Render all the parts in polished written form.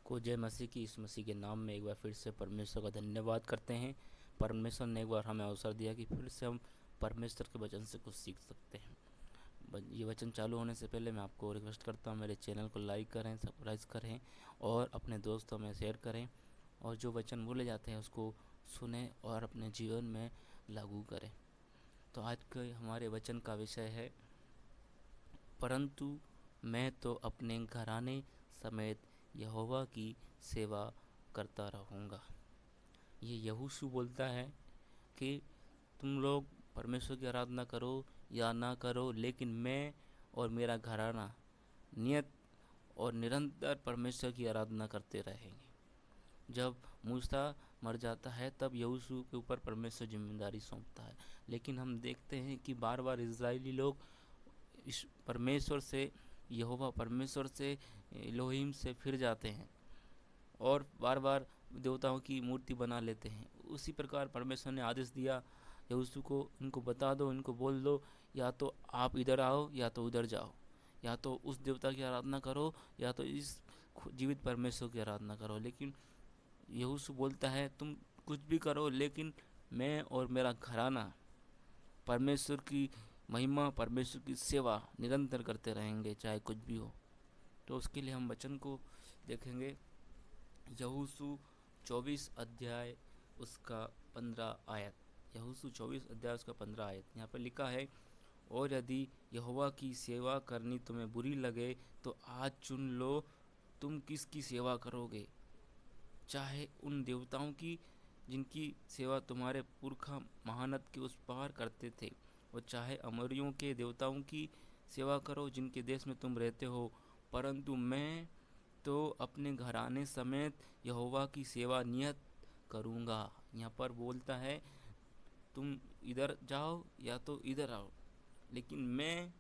सबको जय मसीह की। इस मसीह के नाम में एक बार फिर से परमेश्वर का धन्यवाद करते हैं। परमेश्वर ने एक बार हमें अवसर दिया कि फिर से हम परमेश्वर के वचन से कुछ सीख सकते हैं। ये वचन चालू होने से पहले मैं आपको रिक्वेस्ट करता हूँ, मेरे चैनल को लाइक करें, सब्सक्राइब करें और अपने दोस्तों में शेयर करें, और जो वचन बोले जाते हैं उसको सुने और अपने जीवन में लागू करें। तो आज के हमारे वचन का विषय है, परंतु मैं तो अपने घराने समेत यहोवा की सेवा करता रहूँगा। ये यहोशू बोलता है कि तुम लोग परमेश्वर की आराधना करो या ना करो, लेकिन मैं और मेरा घराना नियत और निरंतर परमेश्वर की आराधना करते रहेंगे। जब मूसा मर जाता है तब यहोशू के ऊपर परमेश्वर जिम्मेदारी सौंपता है, लेकिन हम देखते हैं कि बार बार इजरायली लोग इस परमेश्वर से, यहोवा परमेश्वर से, एलोहिम से फिर जाते हैं और बार बार देवताओं की मूर्ति बना लेते हैं। उसी प्रकार परमेश्वर ने आदेश दिया यहोशू को, इनको बता दो, इनको बोल दो, या तो आप इधर आओ या तो उधर जाओ, या तो उस देवता की आराधना करो या तो इस जीवित परमेश्वर की आराधना करो। लेकिन यहोशू बोलता है तुम कुछ भी करो, लेकिन मैं और मेरा घराना परमेश्वर की महिमा, परमेश्वर की सेवा निरंतर करते रहेंगे, चाहे कुछ भी हो। तो उसके लिए हम वचन को देखेंगे। यहोशू 24 अध्याय उसका 15 आयत। यहोशू 24 अध्याय उसका 15 आयत। यहाँ पर लिखा है, और यदि यहोवा की सेवा करनी तुम्हें बुरी लगे तो आज चुन लो तुम किसकी सेवा करोगे, चाहे उन देवताओं की जिनकी सेवा तुम्हारे पुरखा महानद के उस पार करते थे, और चाहे अमोरियों के देवताओं की सेवा करो जिनके देश में तुम रहते हो, परंतु मैं तो अपने घराने समेत यहोवा की सेवा नियत करूँगा। यहाँ पर बोलता है तुम इधर जाओ या तो इधर आओ, लेकिन मैं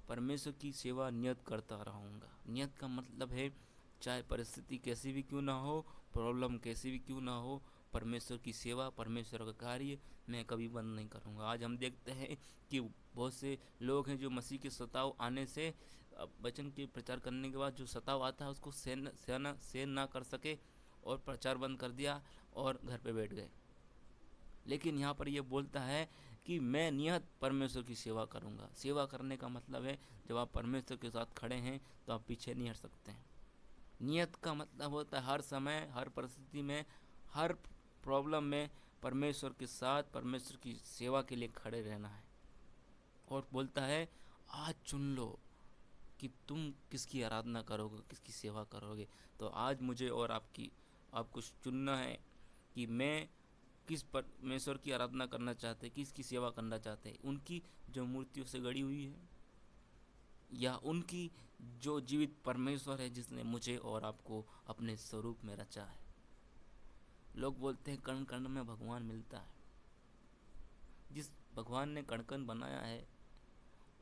परमेश्वर की सेवा नियत करता रहूँगा। नियत का मतलब है चाहे परिस्थिति कैसी भी क्यों ना हो, प्रॉब्लम कैसी भी क्यों ना हो, परमेश्वर की सेवा, परमेश्वर का कार्य मैं कभी बंद नहीं करूँगा। आज हम देखते हैं कि बहुत से लोग हैं जो मसीह के सताव आने से, वचन के प्रचार करने के बाद जो सताव आता है उसको सहन ना कर सके और प्रचार बंद कर दिया और घर पे बैठ गए। लेकिन यहाँ पर ये बोलता है कि मैं नियत परमेश्वर की सेवा करूँगा। सेवा करने का मतलब है जब आप परमेश्वर के साथ खड़े हैं तो आप पीछे नहीं हट सकते हैं। नियत का मतलब होता है हर समय, हर परिस्थिति में, हर प्रॉब्लम में परमेश्वर के साथ, परमेश्वर की सेवा के लिए खड़े रहना है। और बोलता है आज चुन लो कि तुम किसकी आराधना करोगे, किसकी सेवा करोगे। तो आज मुझे और आपको चुनना है कि मैं किस परमेश्वर की आराधना करना चाहते हैं, किसकी सेवा करना चाहते हैं, उनकी जो मूर्तियों से गढ़ी हुई है, या उनकी जो जीवित परमेश्वर है जिसने मुझे और आपको अपने स्वरूप में रचा है। लोग बोलते हैं कण कण में भगवान मिलता है। जिस भगवान ने कण कण बनाया है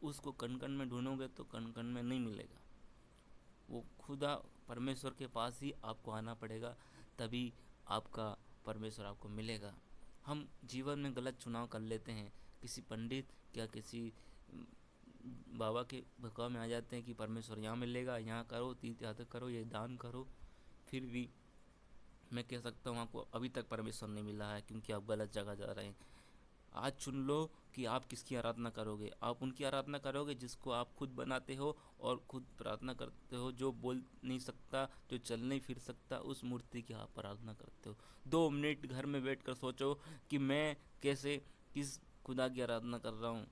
उसको कण कण में ढूंढोगे तो कण कण में नहीं मिलेगा। वो खुदा परमेश्वर के पास ही आपको आना पड़ेगा, तभी आपका परमेश्वर आपको मिलेगा। हम जीवन में गलत चुनाव कर लेते हैं, किसी पंडित या किसी बाबा के भकाव में आ जाते हैं कि परमेश्वर यहाँ मिलेगा, यहाँ करो, तीर्थ यात्रा करो, ये दान करो। फिर भी मैं कह सकता हूँ आपको अभी तक परमेश्वर नहीं मिला है, क्योंकि आप गलत जगह जा रहे हैं। आज चुन लो कि आप किसकी आराधना करोगे। आप उनकी आराधना करोगे जिसको आप खुद बनाते हो और खुद प्रार्थना करते हो, जो बोल नहीं सकता, जो चल नहीं फिर सकता, उस मूर्ति की आप आराधना करते हो। 2 मिनट घर में बैठकर सोचो कि मैं कैसे किस खुदा की आराधना कर रहा हूँ,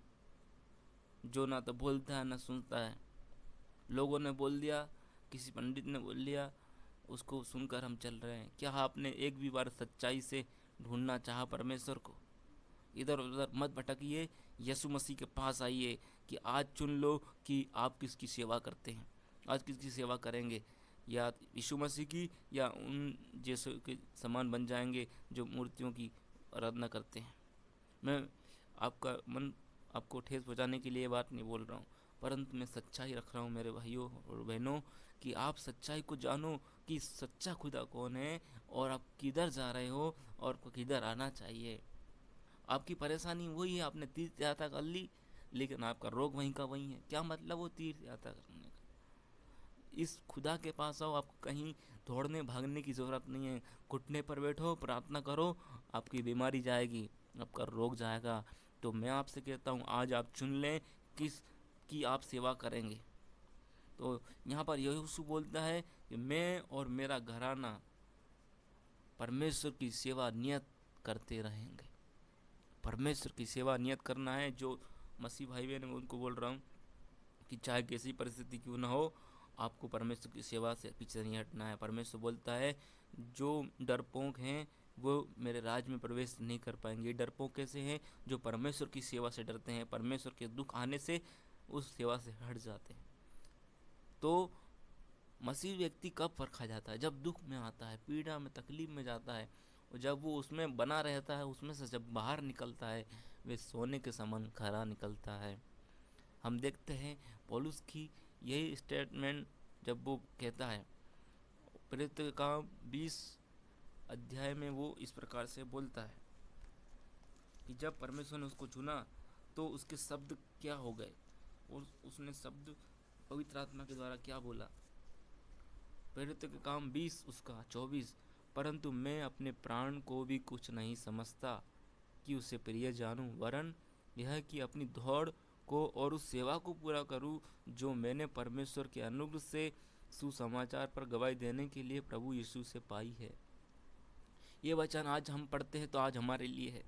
जो ना तो बोलता है ना सुनता है। लोगों ने बोल दिया, किसी पंडित ने बोल दिया, उसको सुनकर हम चल रहे हैं। क्या आपने एक भी बार सच्चाई से ढूंढना चाहा परमेश्वर को? इधर उधर मत भटकिए, यीशु मसीह के पास आइए कि आज चुन लो कि आप किसकी सेवा करते हैं, आज किसकी सेवा करेंगे। या यीशु मसीह की, या उन जैसे के समान बन जाएंगे जो मूर्तियों की आराधना करते हैं। मैं आपका मन आपको ठेस पहुँचाने के लिए ये बात नहीं बोल रहा हूँ, परंतु मैं सच्चाई रख रहा हूँ मेरे भाइयों और बहनों, कि आप सच्चाई को जानो कि सच्चा खुदा कौन है और आप किधर जा रहे हो और किधर आना चाहिए। आपकी परेशानी वही है, आपने तीर्थ यात्रा कर ली लेकिन आपका रोग वहीं का वहीं है। क्या मतलब वो तीर्थ यात्रा करने का? इस खुदा के पास आओ। आपको कहीं दौड़ने भागने की ज़रूरत नहीं है। घुटने पर बैठो, प्रार्थना करो, आपकी बीमारी जाएगी, आपका रोग जाएगा। तो मैं आपसे कहता हूँ, आज आप चुन लें किस की आप सेवा करेंगे। तो यहाँ पर यीशु बोलता है कि मैं और मेरा घराना परमेश्वर की सेवा नियत करते रहेंगे। परमेश्वर की सेवा नियत करना है। जो मसीह भाई बहन, मैं उनको बोल रहा हूँ कि चाहे कैसी परिस्थिति क्यों ना हो, आपको परमेश्वर की सेवा से पीछे नहीं हटना है। परमेश्वर बोलता है जो डरपोक हैं वो मेरे राज में प्रवेश नहीं कर पाएंगे। डरपोक कैसे हैं? जो परमेश्वर की सेवा से डरते हैं, परमेश्वर के दुख आने से उस सेवा से हट जाते हैं। तो मसीह व्यक्ति कब परखा जाता है? जब दुख में आता है, पीड़ा में, तकलीफ में जाता है, और जब वो उसमें बना रहता है, उसमें से जब बाहर निकलता है, वे सोने के समान खरा निकलता है। हम देखते हैं पौलुस की यही स्टेटमेंट जब वो कहता है प्रेरित का 20 अध्याय में, वो इस प्रकार से बोलता है कि जब परमेश्वर ने उसको चुना तो उसके शब्द क्या हो गए, और उसने शब्द पवित्र आत्मा के द्वारा क्या बोला। प्रेरित के काम 20 उसका 24, परंतु मैं अपने प्राण को भी कुछ नहीं समझता कि उसे प्रिय जानूं, वरन यह कि अपनी दौड़ को और उस सेवा को पूरा करूं जो मैंने परमेश्वर के अनुग्रह से सुसमाचार पर गवाही देने के लिए प्रभु यीशु से पाई है। ये वचन आज हम पढ़ते हैं तो आज हमारे लिए है।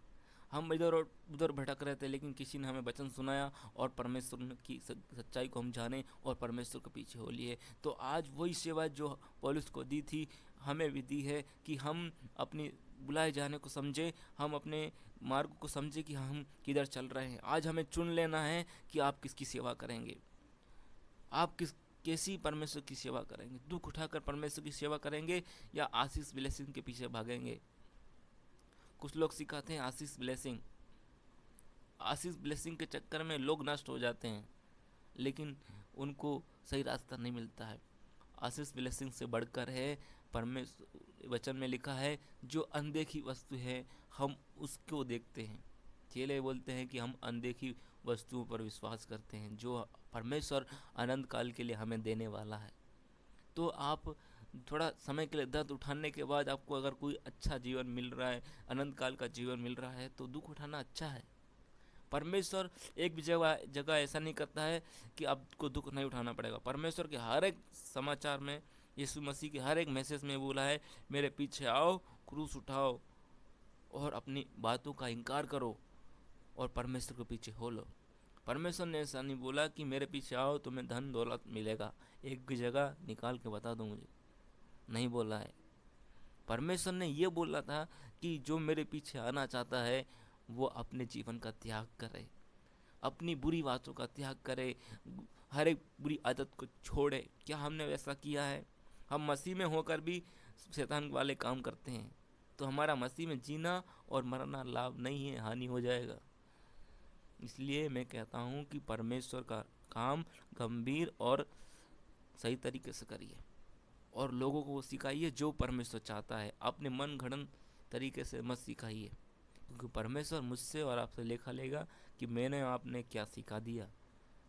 हम इधर और उधर भटक रहे थे, लेकिन किसी ने हमें वचन सुनाया और परमेश्वर की सच्चाई को हम जाने और परमेश्वर के पीछे हो लिए। तो आज वही सेवा जो पौलुस को दी थी, हमें भी दी है कि हम अपनी बुलाए जाने को समझे, हम अपने मार्ग को समझे कि हम किधर चल रहे हैं। आज हमें चुन लेना है कि आप किसकी सेवा करेंगे, आप कैसी परमेश्वर की सेवा करेंगे। दुख उठाकर परमेश्वर की सेवा करेंगे या आशीष ब्लेसिंग के पीछे भागेंगे। कुछ लोग सिखाते हैं आशीष ब्लेसिंग के चक्कर में लोग नष्ट हो जाते हैं, लेकिन उनको सही रास्ता नहीं मिलता है। आशीष ब्लेसिंग से बढ़कर है, परमेश्वर वचन में लिखा है, जो अनदेखी वस्तु है हम उसको देखते हैं। चेले बोलते हैं कि हम अनदेखी वस्तुओं पर विश्वास करते हैं जो परमेश्वर अनंत काल के लिए हमें देने वाला है। तो आप थोड़ा समय के लिए दर्द उठाने के बाद आपको अगर कोई अच्छा जीवन मिल रहा है, अनंत काल का जीवन मिल रहा है, तो दुख उठाना अच्छा है। परमेश्वर एक भी जगह ऐसा नहीं करता है कि आपको दुख नहीं उठाना पड़ेगा। परमेश्वर के हर एक समाचार में, यीशु मसीह के हर एक मैसेज में बोला है, मेरे पीछे आओ, क्रूस उठाओ और अपनी बातों का इनकार करो और परमेश्वर के पीछे हो लो। परमेश्वर ने ऐसा नहीं बोला कि मेरे पीछे आओ तुम्हें धन दौलत मिलेगा, एक भी जगह निकाल के बता दो मुझे, नहीं बोला है। परमेश्वर ने ये बोला था कि जो मेरे पीछे आना चाहता है वो अपने जीवन का त्याग करे, अपनी बुरी बातों का त्याग करे, हर एक बुरी आदत को छोड़े। क्या हमने वैसा किया है? हम मसीह में होकर भी शैतान वाले काम करते हैं, तो हमारा मसीह में जीना और मरना लाभ नहीं है, हानि हो जाएगा। इसलिए मैं कहता हूँ कि परमेश्वर का काम गंभीर और सही तरीके से करिए और लोगों को सिखाइए जो परमेश्वर चाहता है। अपने मन घड़न तरीके से मत सिखाइए, क्योंकि परमेश्वर मुझसे और आपसे लेखा लेगा कि मैंने आपने क्या सिखा दिया।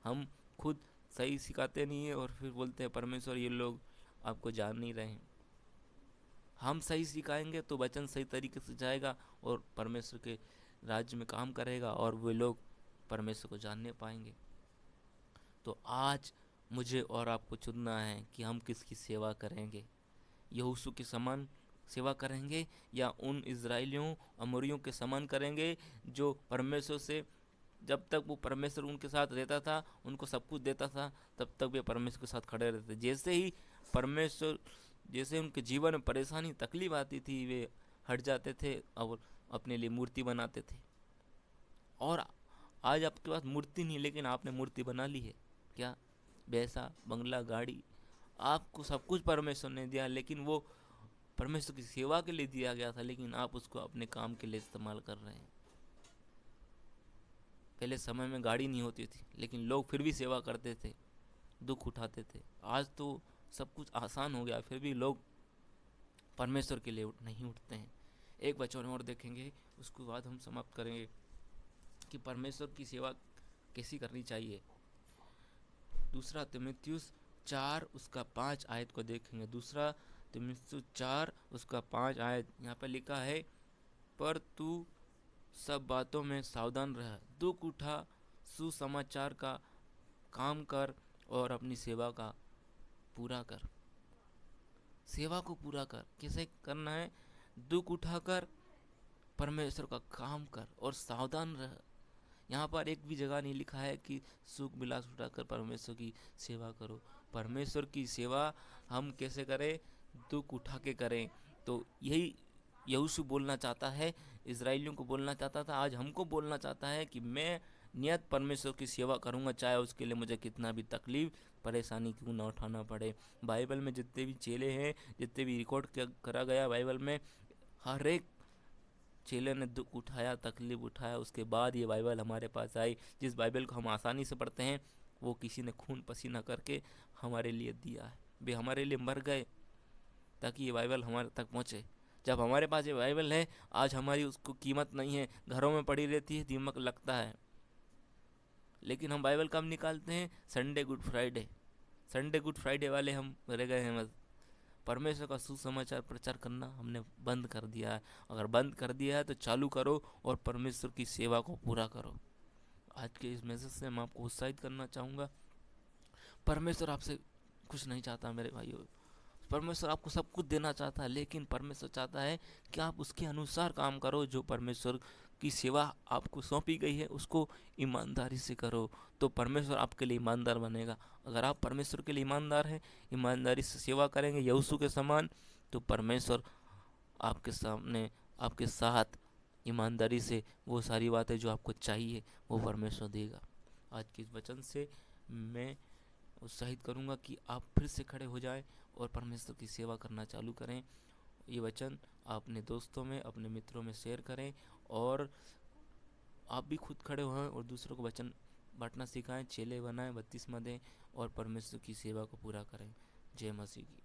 हम खुद सही सिखाते नहीं है और फिर बोलते हैं परमेश्वर ये लोग आपको जान नहीं रहे हैं। हम सही सिखाएंगे तो वचन सही तरीके से जाएगा और परमेश्वर के राज्य में काम करेगा और वे लोग परमेश्वर को जानने पाएंगे। तो आज मुझे और आपको चुनना है कि हम किसकी सेवा करेंगे। यहोशू के समान सेवा करेंगे या उन इजराइलियों अमोरियों के समान करेंगे जो परमेश्वर से, जब तक वो परमेश्वर उनके साथ रहता था, उनको सब कुछ देता था, तब तक वे परमेश्वर के साथ खड़े रहते। जैसे उनके जीवन में परेशानी तकलीफ आती थी, वे हट जाते थे और अपने लिए मूर्ति बनाते थे। और आज आपके पास मूर्ति नहीं, लेकिन आपने मूर्ति बना ली है। क्या? पैसा, बंगला, गाड़ी, आपको सब कुछ परमेश्वर ने दिया, लेकिन वो परमेश्वर की सेवा के लिए दिया गया था, लेकिन आप उसको अपने काम के लिए इस्तेमाल कर रहे हैं। पहले समय में गाड़ी नहीं होती थी, लेकिन लोग फिर भी सेवा करते थे, दुख उठाते थे। आज तो सब कुछ आसान हो गया, फिर भी लोग परमेश्वर के लिए नहीं उठते हैं। एक वचन और देखेंगे, उसके बाद हम समाप्त करेंगे कि परमेश्वर की सेवा कैसी करनी चाहिए। 2 तिमुथियुस 4 उसका 5 आयत को देखेंगे। दूसरा तीमुथियुस 4 उसका 5 आयत, यहाँ पर लिखा है, पर तू सब बातों में सावधान रह, दुख उठा, सुसमाचार का काम कर और अपनी सेवा का पूरा कर। सेवा को पूरा कर, कैसे करना है? दुख उठाकर परमेश्वर का काम कर और सावधान रह। यहाँ पर एक भी जगह नहीं लिखा है कि सुख विलास उठाकर परमेश्वर की सेवा करो। परमेश्वर की सेवा हम कैसे करें? दुख उठा के करें। तो यही यहोशू बोलना चाहता है, इजराइलियों को बोलना चाहता था, आज हमको बोलना चाहता है कि मैं नियत परमेश्वर की सेवा करूँगा, चाहे उसके लिए मुझे कितना भी तकलीफ परेशानी क्यों ना उठाना पड़े। बाइबल में जितने भी चेले हैं, जितने भी रिकॉर्ड करा गया बाइबल में, हर एक चेले ने दुख उठाया, तकलीफ उठाया, उसके बाद ये बाइबल हमारे पास आई। जिस बाइबल को हम आसानी से पढ़ते हैं, वो किसी ने खून पसीना करके हमारे लिए दिया है। वे हमारे लिए मर गए ताकि ये बाइबल हमारे तक पहुँचे। जब हमारे पास ये बाइबल है, आज हमारी उसको कीमत नहीं है, घरों में पड़ी रहती है, दीमक लगता है। लेकिन हम बाइबल कब निकालते हैं? Sunday good Friday. Sunday good Friday वाले हम रह गए हैं। बस परमेश्वर का सुसमाचार प्रचार करना हमने बंद कर दिया है। अगर बंद कर दिया है तो चालू करो और परमेश्वर की सेवा को पूरा करो। आज के इस मैसेज से मैं आपको उत्साहित करना चाहूँगा। परमेश्वर आपसे कुछ नहीं चाहता मेरे भाइयों। परमेश्वर आपको सब कुछ देना चाहता है, लेकिन परमेश्वर चाहता है कि आप उसके अनुसार काम करो। जो परमेश्वर की सेवा आपको सौंपी गई है उसको ईमानदारी से करो, तो परमेश्वर आपके लिए ईमानदार बनेगा। अगर आप परमेश्वर के लिए ईमानदार हैं, ईमानदारी से सेवा करेंगे यहोशू के समान, तो परमेश्वर आपके सामने, आपके साथ ईमानदारी से वो सारी बातें जो आपको चाहिए वो परमेश्वर देगा। आज के इस वचन से मैं उत्साहित करूँगा कि आप फिर से खड़े हो जाएं और परमेश्वर की सेवा करना चालू करें। ये वचन आप अपने दोस्तों में, अपने मित्रों में शेयर करें और आप भी खुद खड़े हों और दूसरों को वचन बांटना सिखाएं, चेले बनाएं, बपतिस्मा दें और परमेश्वर की सेवा को पूरा करें। जय मसीह की।